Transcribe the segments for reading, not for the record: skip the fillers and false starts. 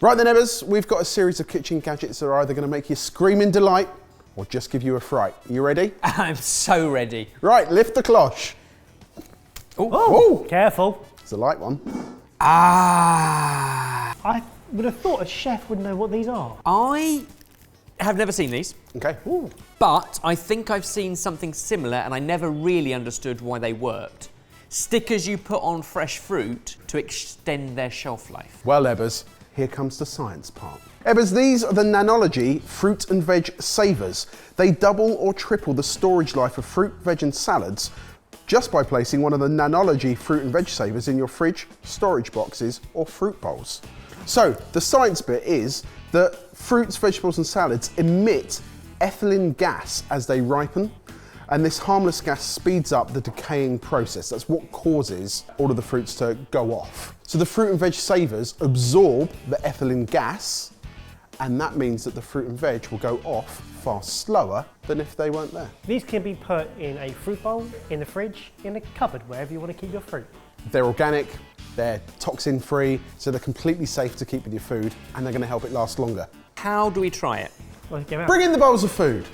Right then, Ebbers, we've got a series of kitchen gadgets that are either going to make you scream in delight or just give you a fright. Are you ready? I'm so ready. Right, lift the cloche. Oh, careful. It's a light one. Ah. I would have thought a chef would know what these are. I have never seen these. Okay. Ooh. But I think I've seen something similar and I never really understood why they worked. Stickers you put on fresh fruit to extend their shelf life. Well, Ebbers, here comes the science part. Ebbers, these are the Nanology fruit and veg savers. They double or triple the storage life of fruit, veg and salads just by placing one of the Nanology fruit and veg savers in your fridge, storage boxes or fruit bowls. So the science bit is that fruits, vegetables and salads emit ethylene gas as they ripen, and this harmless gas speeds up the decaying process. That's what causes all of the fruits to go off. So the fruit and veg savers absorb the ethylene gas, and that means that the fruit and veg will go off far slower than if they weren't there. These can be put in a fruit bowl, in the fridge, in a cupboard, wherever you want to keep your fruit. They're organic, they're toxin free, so they're completely safe to keep with your food, and they're going to help it last longer. How do we try it? Well, get 'em out. Bring in the bowls of food.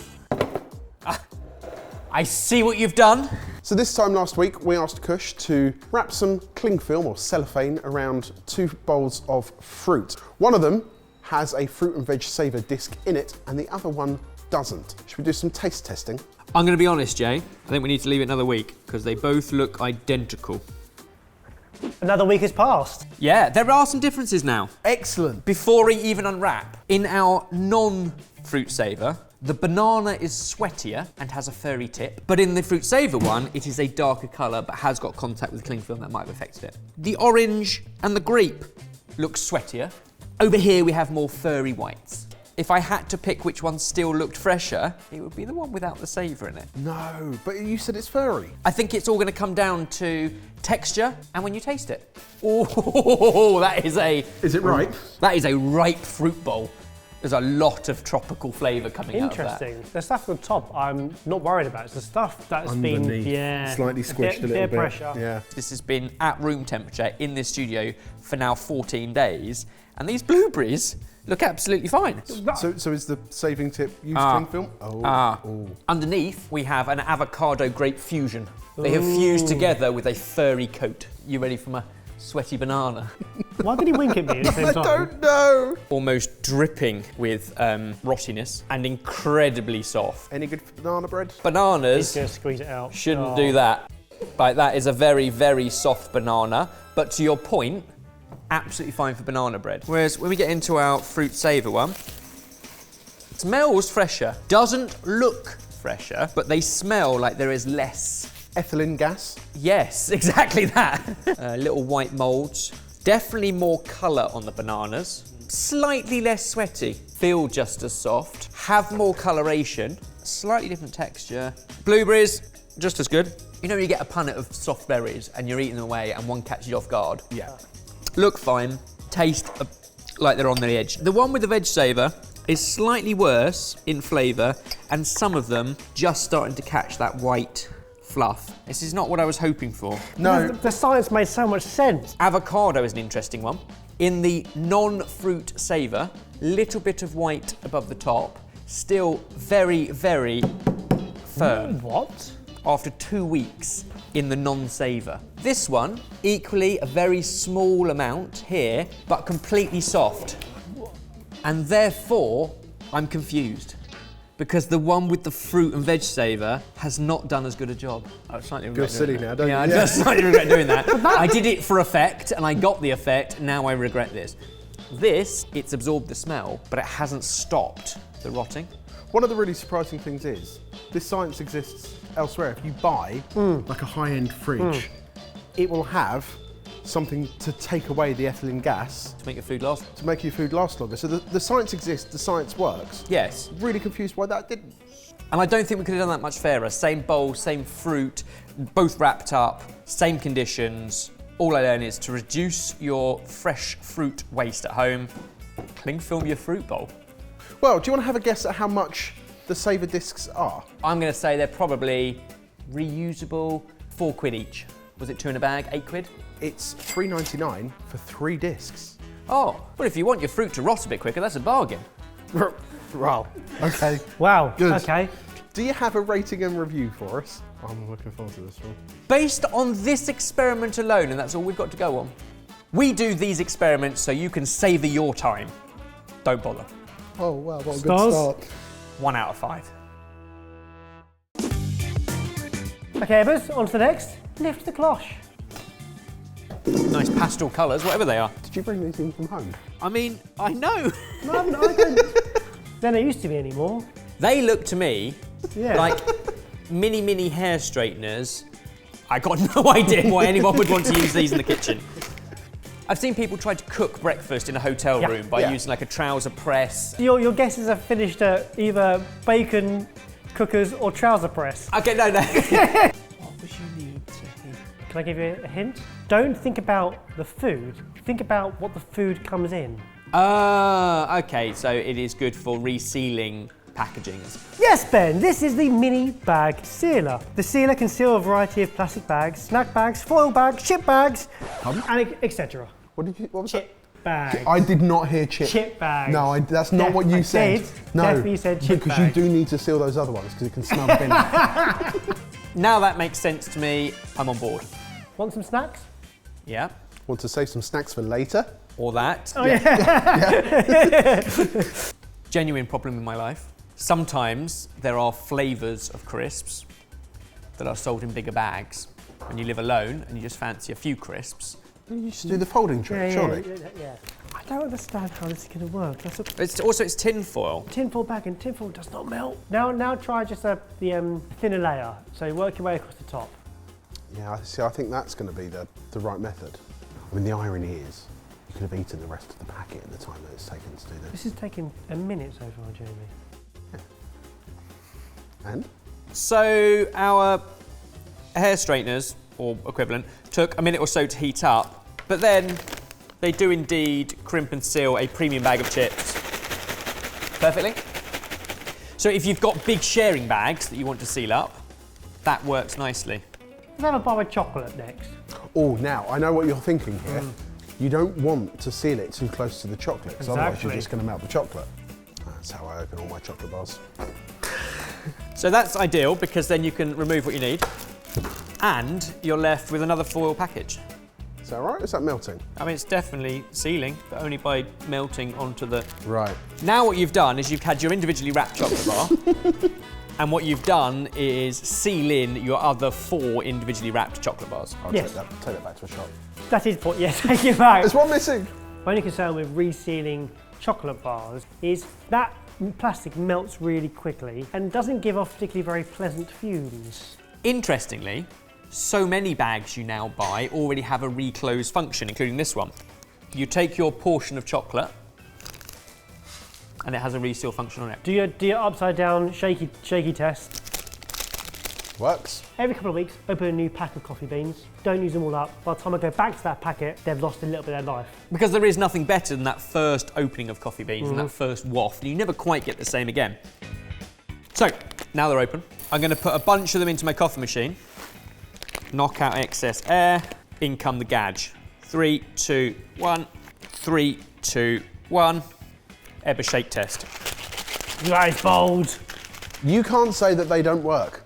I see what you've done. So this time last week, we asked Kush to wrap some cling film or cellophane around 2 bowls of fruit. One of them has a fruit and veg saver disc in it, and the other one doesn't. Should we do some taste testing? I'm going to be honest, Jay. I think we need to leave it another week because they both look identical. Another week has passed. Yeah, there are some differences now. Excellent. Before we even unwrap, in our non-fruit saver, the banana is sweatier and has a furry tip, but in the fruit saver one, it is a darker colour but has got contact with the cling film that might have affected it. The orange and the grape look sweatier. Over here we have more furry whites. If I had to pick which one still looked fresher, it would be the one without the savour in it. No, but you said it's furry. I think it's all going to come down to texture and when you taste it. Oh, that is a... Is it ripe? That is a ripe fruit bowl. There's a lot of tropical flavour coming out of that. Interesting. The stuff on top, I'm not worried about. It's the stuff that's been, Slightly squished a little bit. Pressure. Yeah. This has been at room temperature in this studio for now 14 days, and these blueberries look absolutely fine. So is the saving tip use cling film? Oh. Underneath, we have an avocado grape fusion. They have fused together with a furry coat. You ready for my sweaty banana? Why did he wink at me at the same I time? don't know. Almost dripping with rottiness and incredibly soft. Any good for banana bread? He's Bananas going to squeeze it out. shouldn't do that. Like, that is a very, very soft banana. But to your point, absolutely fine for banana bread. Whereas when we get into our fruit saver one, smells fresher. Doesn't look fresher, but they smell like there is less. Ethylene gas. Yes, exactly that. Little white moulds. Definitely more colour on the bananas. Slightly less sweaty. Feel just as soft. Have more coloration. Slightly different texture. Blueberries, just as good. You know when you get a punnet of soft berries and you're eating them away and one catches you off guard? Yeah. Look fine. Taste like they're on the edge. The one with the veg saver is slightly worse in flavour, and some of them just starting to catch that white fluff. This is not what I was hoping for. No. The science made so much sense. Avocado is an interesting one. In the non-fruit saver, little bit of white above the top, still very, very firm. What? After 2 weeks in the non-saver. This one, equally a very small amount here, but completely soft. And therefore, I'm confused. Because the one with the fruit and veg saver has not done as good a job. I slightly regret Feel silly doing that. now, don't Yeah, you? I just slightly regret doing that. I did it for effect, and I got the effect, now I regret this. This, it's absorbed the smell, but it hasn't stopped the rotting. One of the really surprising things is, this science exists elsewhere. If you buy like a high-end fridge, it will have something to take away the ethylene gas To make your food last. to make your food last longer. So the science exists, the science works. Yes. Really confused why that didn't. And I don't think we could have done that much fairer. Same bowl, same fruit, both wrapped up, same conditions. All I learned is to reduce your fresh fruit waste at home, cling film your fruit bowl. Well, do you want to have a guess at how much the saver discs are? I'm going to say they're probably reusable, £4 each. Was it 2 in a bag, £8? It's £3.99 for 3 discs. Oh, well, if you want your fruit to rot a bit quicker, that's a bargain. Wow. Okay. Wow. Good. Okay. Do you have a rating and review for us? I'm looking forward to this one. Based on this experiment alone, and that's all we've got to go on, we do these experiments so you can savour your time. Don't bother. Oh, wow, what a Stars? good start. 1 out of 5. Okay, Ebbers, on to the next. Lift the cloche. Nice pastel colours, whatever they are. Did you bring these in from home? I mean, I know. No, I don't. They don't used to be anymore. They look to me Yeah. like mini hair straighteners. I got no idea why anyone would want to use these in the kitchen. I've seen people try to cook breakfast in a hotel Yeah. room by Yeah. using like a trouser press. Your guesses have finished at either bacon, cookers, or trouser press. Okay, no. What would you need to hear? Can I give you a hint? Don't think about the food. Think about what the food comes in. Okay, so it is good for resealing packagings. Yes, Ben, this is the mini bag sealer. The sealer can seal a variety of plastic bags, snack bags, foil bags, chip bags, and etc. What was that? Chip bags. I did not hear chip. Chip bags. No, that's not what you I said. said, No, definitely said chip because bags. you do need to seal those other ones because you can smell the bin. Now that makes sense to me. I'm on board. Want some snacks? Yeah. Want to save some snacks for later? Or that. Oh yeah. Genuine problem in my life. Sometimes there are flavours of crisps that are sold in bigger bags. When you live alone and you just fancy a few crisps. You should do the folding trick, surely. Yeah. I don't understand how this is going to work. That's a It's tin foil. tinfoil bag, and tinfoil does not melt. Now try just the thinner layer. So work your way across the top. Yeah, see, I think that's going to be the right method. I mean, the irony is, you could have eaten the rest of the packet in the time that it's taken to do this. This has taken a minute so far, Jamie. And? So our hair straighteners, or equivalent, took a minute or so to heat up, but then they do indeed crimp and seal a premium bag of chips perfectly. So if you've got big sharing bags that you want to seal up, that works nicely. Let's have a bar of chocolate next. Oh, now, I know what you're thinking here. You don't want to seal it too close to the chocolate, because otherwise you're Exactly. just going to melt the chocolate. That's how I open all my chocolate bars. So that's ideal because then you can remove what you need and you're left with another foil package. Is that right? Is that melting? I mean, it's definitely sealing, but only by melting onto the... Right. Now what you've done is you've had your individually wrapped chocolate bar and what you've done is seal in your other 4 individually wrapped chocolate bars. I'll Yes. take that back to a shop. That is what. Yeah, take it back. There's one missing. My only concern with resealing chocolate bars is that plastic melts really quickly and doesn't give off particularly very pleasant fumes. Interestingly, so many bags you now buy already have a reclose function, including this one. You take your portion of chocolate and it has a reseal function on it. Do your upside down shaky test. Works. Every couple of weeks, open a new pack of coffee beans. Don't use them all up. By the time I go back to that packet, they've lost a little bit of their life. Because there is nothing better than that first opening of coffee beans and that first waft. You never quite get the same again. So, now they're open. I'm going to put a bunch of them into my coffee machine. Knock out excess air. In come the gadge. 3, 2, 1. 3, 2, 1. Ebba shake test. Nice, bold. You can't say that they don't work.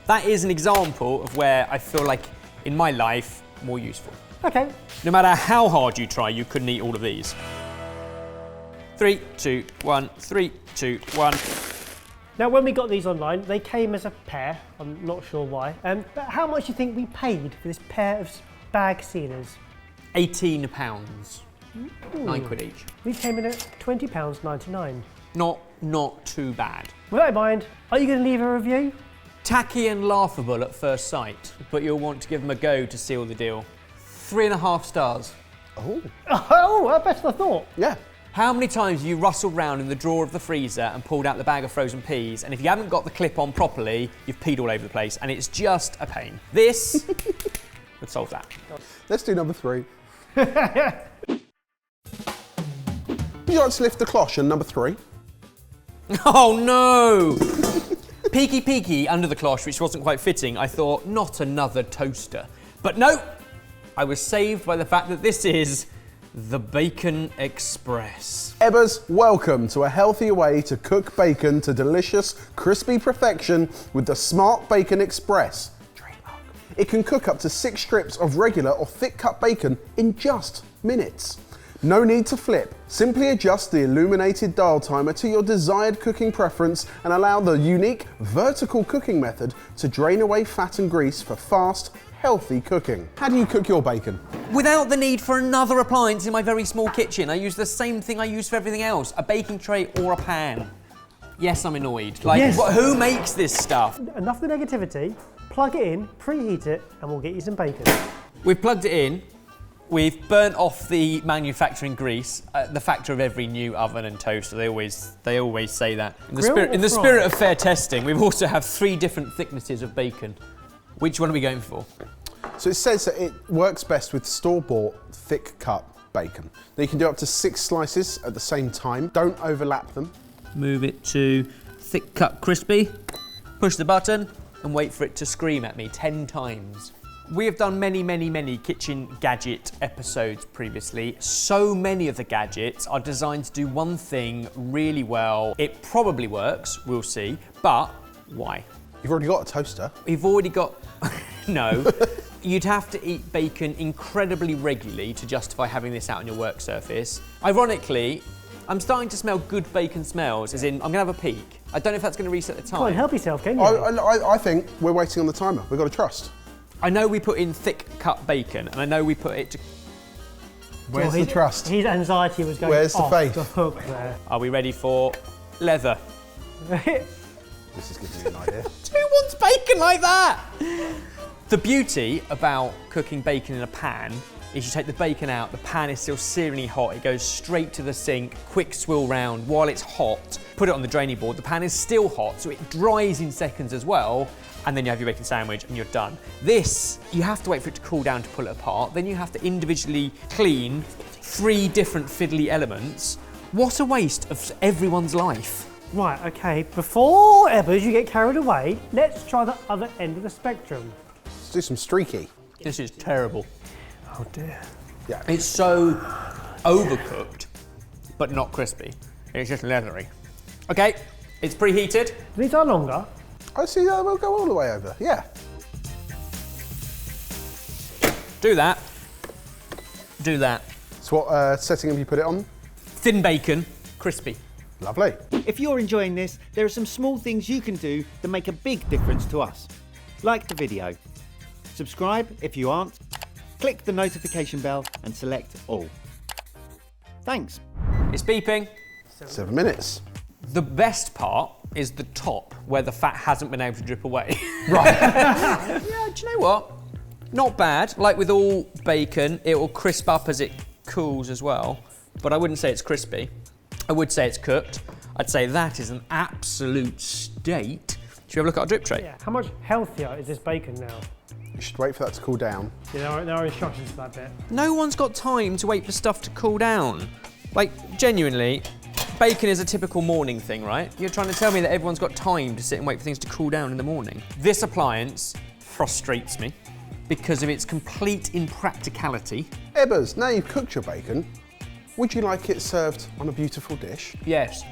That is an example of where I feel like, in my life, more useful. Okay. No matter how hard you try, you couldn't eat all of these. 3, 2, 1. 3, 2, 1. Now, when we got these online, they came as a pair. I'm not sure why. But how much do you think we paid for this pair of bag sealers? £18. £9 each. These came in at £20.99. Not too bad. With that in mind, are you going to leave a review? Tacky and laughable at first sight, but you'll want to give them a go to seal the deal. 3.5 stars. Oh. Oh, that's better than I thought. Yeah. How many times have you rustled round in the drawer of the freezer and pulled out the bag of frozen peas, and if you haven't got the clip on properly, you've peed all over the place, and it's just a pain. This would solve that. Let's do number 3. Would you like to lift the cloche on number 3? Oh no! Peeky under the cloche, which wasn't quite fitting, I thought, not another toaster. But no, I was saved by the fact that this is The Bacon Express. Ebbers, welcome to a healthier way to cook bacon to delicious, crispy perfection with the Smart Bacon Express. Trademark. It can cook up to 6 strips of regular or thick cut bacon in just minutes. No need to flip. Simply adjust the illuminated dial timer to your desired cooking preference and allow the unique vertical cooking method to drain away fat and grease for fast, healthy cooking. How do you cook your bacon? Without the need for another appliance in my very small kitchen, I use the same thing I use for everything else, a baking tray or a pan. Yes, I'm annoyed. Like, Yes. who makes this stuff? Enough of the negativity, plug it in, preheat it, and we'll get you some bacon. We've plugged it in. We've burnt off the manufacturing grease, the factor of every new oven and toaster. They always say that. In the spirit of fair testing, we also have 3 different thicknesses of bacon. Which one are we going for? So it says that it works best with store-bought, thick-cut bacon. Now you can do up to 6 slices at the same time. Don't overlap them. Move it to thick cut crispy, push the button, and wait for it to scream at me 10 times. We have done many kitchen gadget episodes previously. So many of the gadgets are designed to do one thing really well. It probably works, we'll see, but why? You've already got a toaster. You've already got, no. You'd have to eat bacon incredibly regularly to justify having this out on your work surface. Ironically, I'm starting to smell good bacon smells, as in, I'm gonna have a peek. I don't know if that's gonna reset the time. Can't help yourself, can you? I think we're waiting on the timer. We've got to trust. I know we put in thick cut bacon, and I know we put it to... Where's the trust? His anxiety was going Where's the off faith? the hook there. Are we ready for leather? This is giving me an idea. Who wants bacon like that? The beauty about cooking bacon in a pan is you take the bacon out, the pan is still searingly hot, it goes straight to the sink, quick swill round while it's hot, put it on the draining board, the pan is still hot, so it dries in seconds as well, and then you have your bacon sandwich and you're done. This, you have to wait for it to cool down to pull it apart, then you have to individually clean 3 different fiddly elements. What a waste of everyone's life. Right, okay, before Ebbers you get carried away, let's try the other end of the spectrum. Let's do some streaky. This is terrible. Oh dear. Yeah. It's so overcooked, but not crispy. It's just leathery. Okay, it's preheated. These are longer. I see that. We'll go all the way over. Yeah. Do that. Do that. So what setting have you put it on? Thin bacon, crispy. Lovely. If you're enjoying this, there are some small things you can do that make a big difference to us. Like the video. Subscribe if you aren't. Click the notification bell and select all. Thanks. It's beeping. 7 minutes. The best part is the top, where the fat hasn't been able to drip away. Right. Yeah, do you know what? Not bad. Like with all bacon, it will crisp up as it cools as well. But I wouldn't say it's crispy. I would say it's cooked. I'd say that is an absolute state. Should we have a look at our drip tray? Yeah. How much healthier is this bacon now? You should wait for that to cool down. Yeah, there are instructions for that bit. No one's got time to wait for stuff to cool down. Like, genuinely, bacon is a typical morning thing, right? You're trying to tell me that everyone's got time to sit and wait for things to cool down in the morning. This appliance frustrates me because of its complete impracticality. Ebbers, now you've cooked your bacon, would you like it served on a beautiful dish? Yes,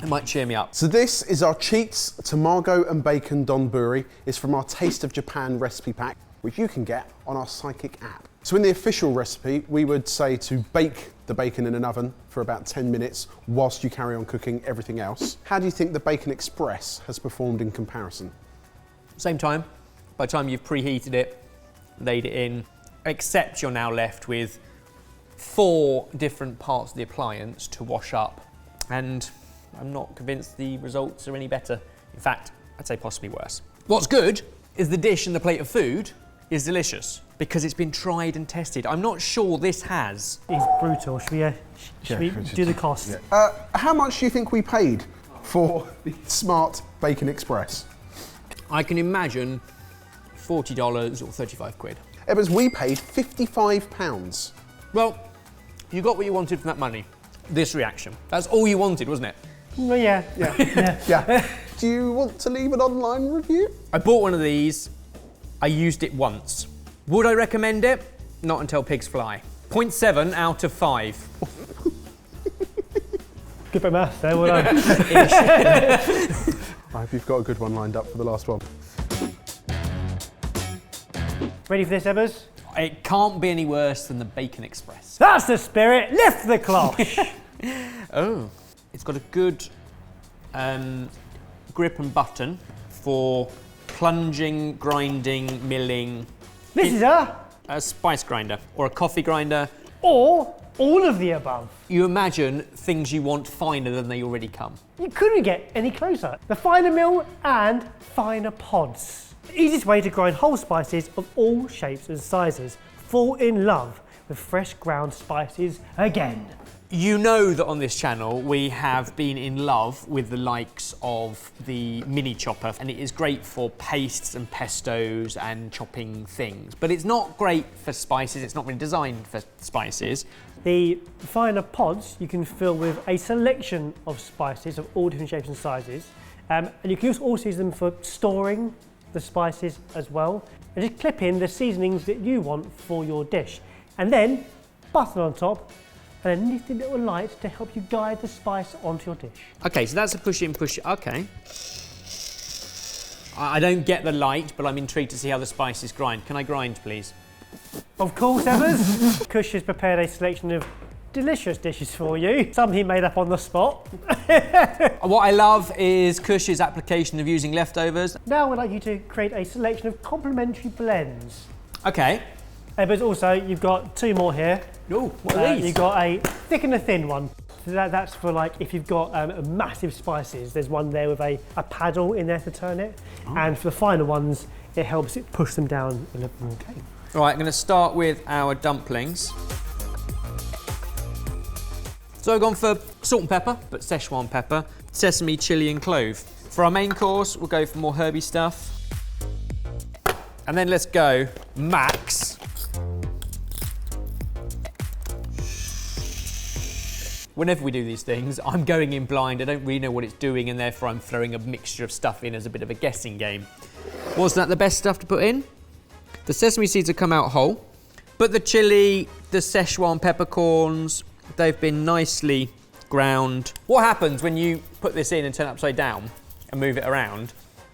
it might cheer me up. So this is our Cheats Tamago and Bacon Donburi. It's from our Taste of Japan recipe pack, which you can get on our Sidekick app. So in the official recipe, we would say to bake the bacon in an oven for about 10 minutes whilst you carry on cooking everything else. How do you think the Bacon Express has performed in comparison? Same time, by the time you've preheated it, laid it in, except you're now left with 4 different parts of the appliance to wash up, and I'm not convinced the results are any better. In fact, I'd say possibly worse. What's good is the dish and the plate of food is delicious because it's been tried and tested. I'm not sure this has. It's brutal. Should we do the cost? Yeah. How much do you think we paid for the Smart Bacon Express? I can imagine $40 or 35 quid. Ebbers, we paid £55. Well, you got what you wanted from that money. This reaction. That's all you wanted, wasn't it? Well, yeah. Yeah. Do you want to leave an online review? I bought one of these. I used it once. Would I recommend it? Not until pigs fly. 0.7 out of 5. Good bit of maths there, well done. I hope you've got a good one lined up for the last one. Ready for this, Ebbers? It can't be any worse than the Bacon Express. That's the spirit. Lift the cloche. Oh. It's got a good grip and button for plunging, grinding, milling. This is a spice grinder or a coffee grinder. or all of the above. You imagine things you want finer than they already come. You couldn't get any closer. The finer mill and finer pods. The easiest way to grind whole spices of all shapes and sizes. Fall in love with fresh ground spices again. You know that on this channel we have been in love with the likes of the mini chopper, and it is great for pastes and pestos and chopping things, but it's not great for spices. It's not really designed for spices. The finer pods you can fill with a selection of spices of all different shapes and sizes, and you can also use them for storing the spices as well, and just clip in the seasonings that you want for your dish, and then button on top and a nifty little light to help you guide the spice onto your dish. Okay, so that's a push in, push. Okay. I don't get the light, but I'm intrigued to see how the spices grind. Can I grind, please? Of course, Evers. Kush has prepared a selection of delicious dishes for you. Some he made up on the spot. What I love is Kush's application of using leftovers. Now I'd like you to create a selection of complementary blends. Okay. Evers, also, you've got two more here. Ooh, what are these? You've got a thick and a thin one. So that's for like if you've got massive spices. There's one there with a paddle in there to turn it. Oh. And for the finer ones, it helps it push them down in a okay. All right, I'm going to start with our dumplings. So I've gone for salt and pepper, but Szechuan pepper, sesame, chilli and clove. For our main course, we'll go for more herby stuff. And then let's go max. Whenever we do these things, I'm going in blind. I don't really know what it's doing, and therefore I'm throwing a mixture of stuff in as a bit of a guessing game. Wasn't that the best stuff to put in? The sesame seeds have come out whole, but the chili, the Szechuan peppercorns, they've been nicely ground. What happens when you put this in and turn it upside down and move it around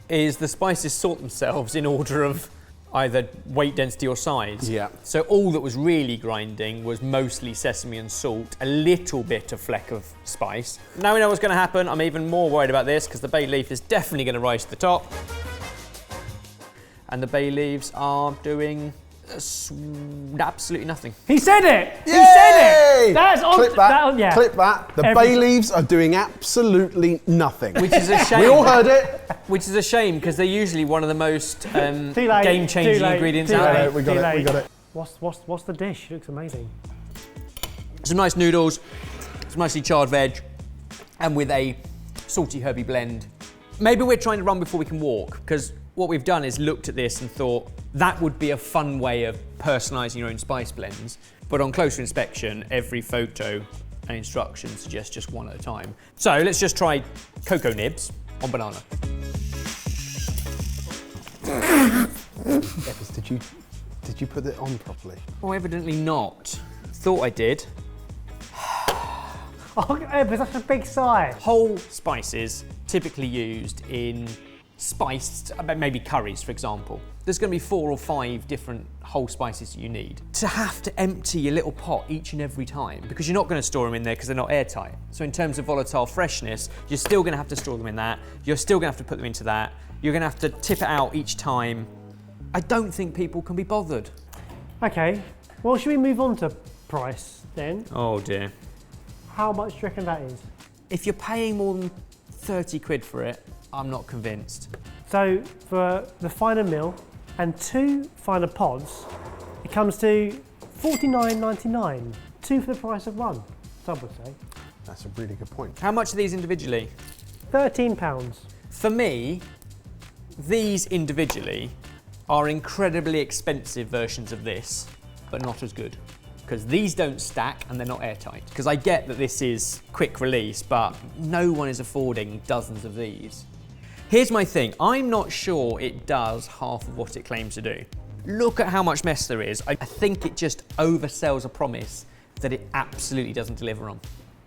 is the spices sort themselves in order of either weight, density or size. Yeah. So all that was really grinding was mostly sesame and salt, a little bit of fleck of spice. Now we know what's going to happen. I'm even more worried about this because the bay leaf is definitely going to rise to the top. And the bay leaves are doing absolutely nothing. He said it! Yay! He said it! That's on. Clip that. Yeah. Clip that. The bay leaves are doing absolutely nothing. Which is a shame. We all heard it. Which is a shame because they're usually one of the most late, game-changing ingredients out there. We got it. What's the dish? It looks amazing. Some nice noodles, some nicely charred veg, and with a salty herby blend. Maybe we're trying to run before we can walk, because what we've done is looked at this and thought that would be a fun way of personalising your own spice blends. But on closer inspection, every photo and instruction suggests just one at a time. So let's just try cocoa nibs on banana. Evers, did you put it on properly? Oh, evidently not. Thought I did. Oh, Evers, that's a big sigh. Whole spices typically used in spiced, maybe curries, for example. There's going to be 4 or 5 different whole spices you need. To have to empty your little pot each and every time, because you're not going to store them in there because they're not airtight. So in terms of volatile freshness, you're still going to have to store them in that. You're still going to have to put them into that. You're going to have to tip it out each time. I don't think people can be bothered. Okay, well, should we move on to price then? Oh dear. How much do you reckon that is? If you're paying more than 30 quid for it, I'm not convinced. So for the finer mill and 2 finer pods, it comes to $49.99. 2 for the price of 1, some would say. That's a really good point. How much are these individually? £13. For me, these individually are incredibly expensive versions of this, but not as good. Because these don't stack and they're not airtight. Because I get that this is quick release, but no one is affording dozens of these. Here's my thing, I'm not sure it does half of what it claims to do. Look at how much mess there is. I think it just oversells a promise that it absolutely doesn't deliver on.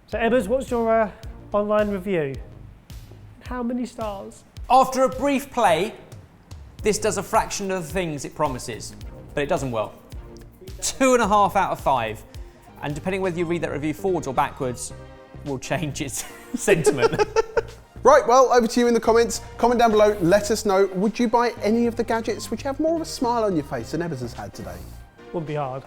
So Ebbers, what's your online review? How many stars? After a brief play, this does a fraction of the things it promises, but it doesn't well. 2.5 out of 5. And depending whether you read that review forwards or backwards, will change its sentiment. Right, well, over to you in the comments. Comment down below, let us know, would you buy any of the gadgets which have more of a smile on your face than Ebbers has had today? Wouldn't be hard.